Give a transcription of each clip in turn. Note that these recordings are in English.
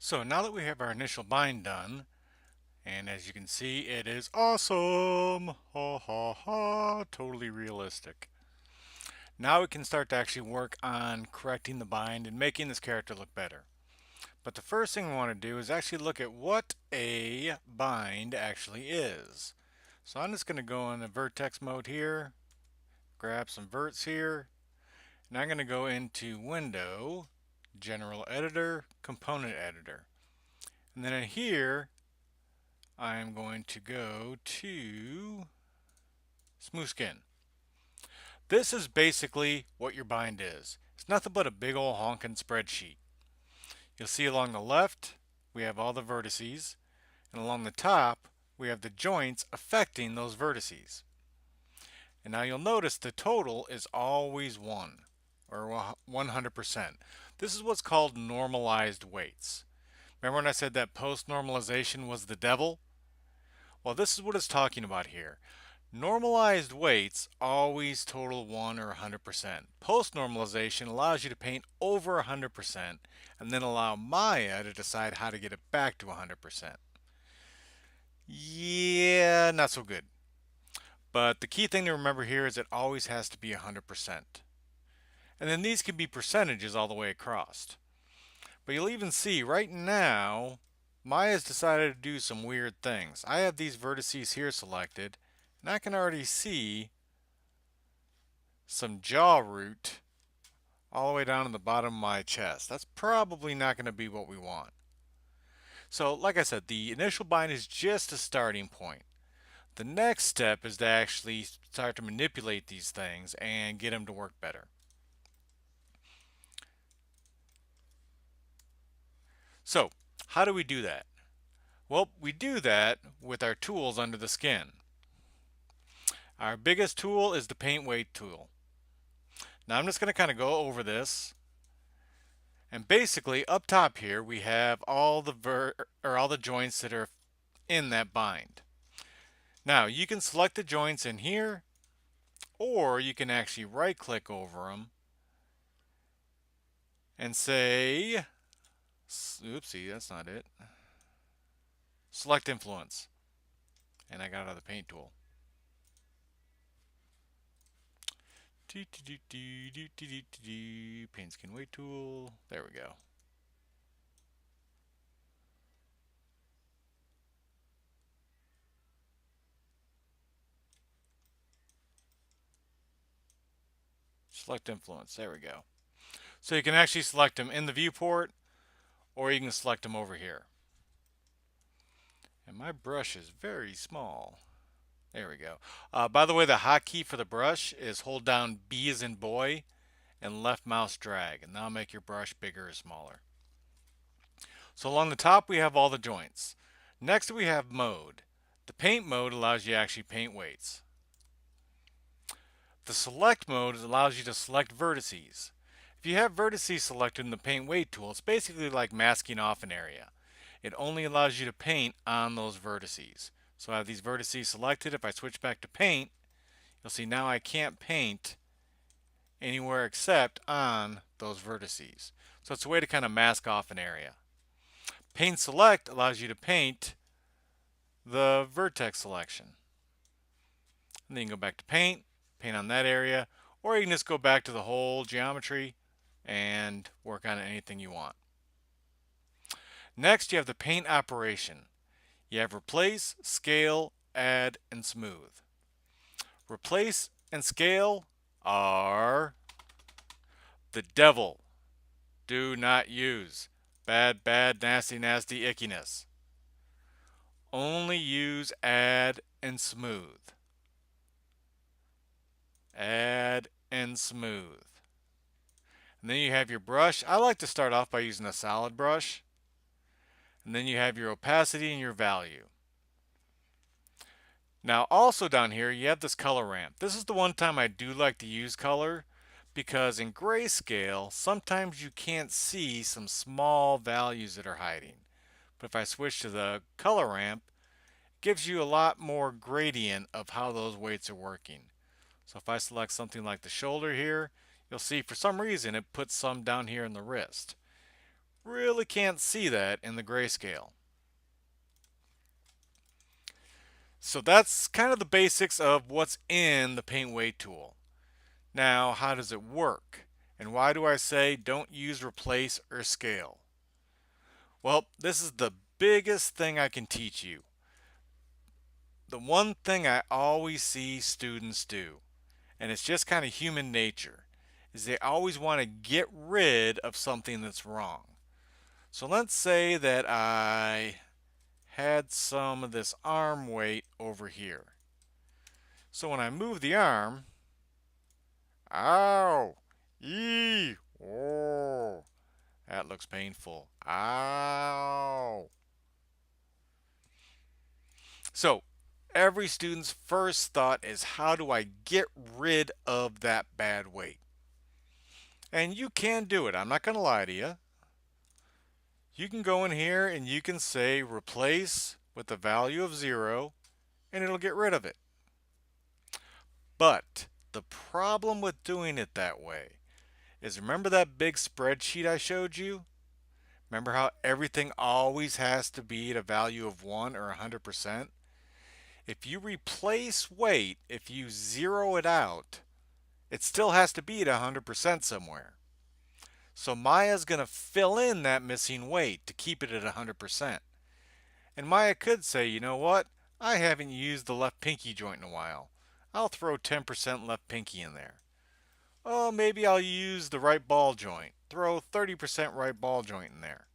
So now that we have our initial bind done, and as you can see, it is awesome! Ha ha ha! Totally realistic. Now we can start to actually work on correcting the bind and making this character look better. But the first thing we want to do is actually look at what a bind actually is. So I'm just going to go in the vertex mode here, grab some verts here, and I'm going to go into Window, General Editor, Component Editor. And then in here, I am going to go to Smooth Skin. This is basically what your bind is. It's nothing but a big old honking spreadsheet. You'll see along the left, we have all the vertices, and along the top, we have the joints affecting those vertices. And now you'll notice the total is always 1, or 100%. This is what's called normalized weights. Remember when I said that post-normalization was the devil? Well, this is what it's talking about here. Normalized weights always total 1 or 100%. Post-normalization allows you to paint over 100% and then allow Maya to decide how to get it back to 100%. Yeah, not so good. But the key thing to remember here is it always has to be 100%. And then these can be percentages all the way across. But you'll even see right now, Maya's decided to do some weird things. I have these vertices here selected, and I can already see some jaw root all the way down to the bottom of my chest. That's probably not going to be what we want. So like I said, the initial bind is just a starting point. The next step is to actually start to manipulate these things and get them to work better. So how do we do that? Well, we do that with our tools under the skin. Our biggest tool is the paintWeightTool. Now I'm just going to kind of go over this. And basically up top here we have all the joints that are in that bind. Now you can select the joints in here, or you can actually right click over them and say, oopsie, that's not it. Select influence. And I got out of the paint tool. Paint skin weight tool. There we go. Select influence. There we go. So you can actually select them in the viewport, or you can select them over here. And my brush is very small. There we go. By the way, the hotkey for the brush is hold down B as in boy and left mouse drag, and that'll make your brush bigger or smaller. So along the top we have all the joints. Next we have mode. The paint mode allows you to actually paint weights. The select mode allows you to select vertices. If you have vertices selected in the paint weight tool, it's basically like masking off an area. It only allows you to paint on those vertices. So I have these vertices selected. If I switch back to paint, you'll see now I can't paint anywhere except on those vertices. So it's a way to kind of mask off an area. Paint select allows you to paint the vertex selection. And then you can go back to paint on that area, or you can just go back to the whole geometry and work on anything you want. Next, you have the paint operation. You have replace, scale, add, and smooth. Replace and scale are the devil. Do not use. Bad, bad, nasty, nasty ickiness. Only use add and smooth. Add and smooth. And then you have your brush. I like to start off by using a solid brush. And then you have your opacity and your value. Now also down here you have this color ramp. This is the one time I do like to use color, because in grayscale sometimes you can't see some small values that are hiding. But if I switch to the color ramp, it gives you a lot more gradient of how those weights are working. So if I select something like the shoulder here, you'll see for some reason it puts some down here in the wrist. really can't see that in the grayscale. So that's kind of the basics of what's in the paint weight tool. Now, how does it work? And why do I say don't use replace or scale? Well, this is the biggest thing I can teach you. The one thing I always see students do, and it's just kind of human nature, is they always want to get rid of something that's wrong. So let's say that I had some of this arm weight over here. So when I move the arm, ow, oh, that looks painful. Ow. So every student's first thought is, how do I get rid of that bad weight? And you can do it. I'm not going to lie to you. You can go in here and you can say replace with the value of 0 and it'll get rid of it. But the problem with doing it that way is, remember that big spreadsheet I showed you? Remember how everything always has to be at a value of 1 or 100%? If you replace weight, if you zero it out, it still has to be at 100% somewhere. So Maya's going to fill in that missing weight to keep it at 100%. And Maya could say, you know what? I haven't used the left pinky joint in a while. I'll throw 10% left pinky in there. Oh, maybe I'll use the right ball joint. Throw 30% right ball joint in there.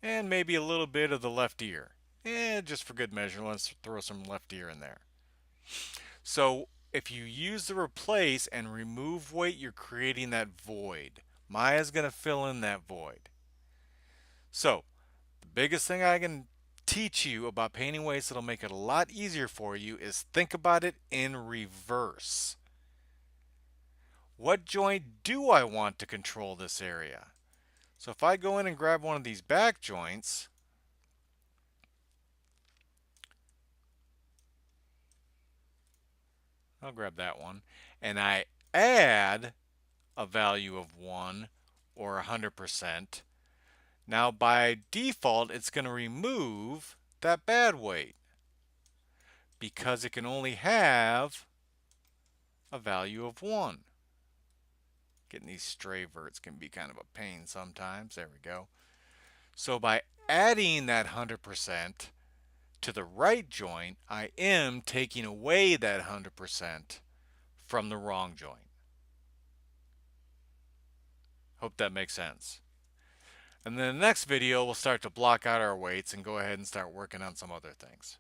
And maybe a little bit of the left ear. And just for good measure, let's throw some left ear in there. So if you use the replace and remove weight, you're creating that void. Maya's going to fill in that void. So the biggest thing I can teach you about painting weights that'll make it a lot easier for you is think about it in reverse. What joint do I want to control this area? So if I go in and grab one of these back joints, I'll grab that one, and I add a value of 1 or 100%, now by default it's going to remove that bad weight because it can only have a value of 1. Getting these stray verts can be kind of a pain sometimes. There we go. So by adding that 100% to the right joint, I am taking away that 100% from the wrong joint. Hope that makes sense. And then the next video, we'll start to block out our weights and go ahead and start working on some other things.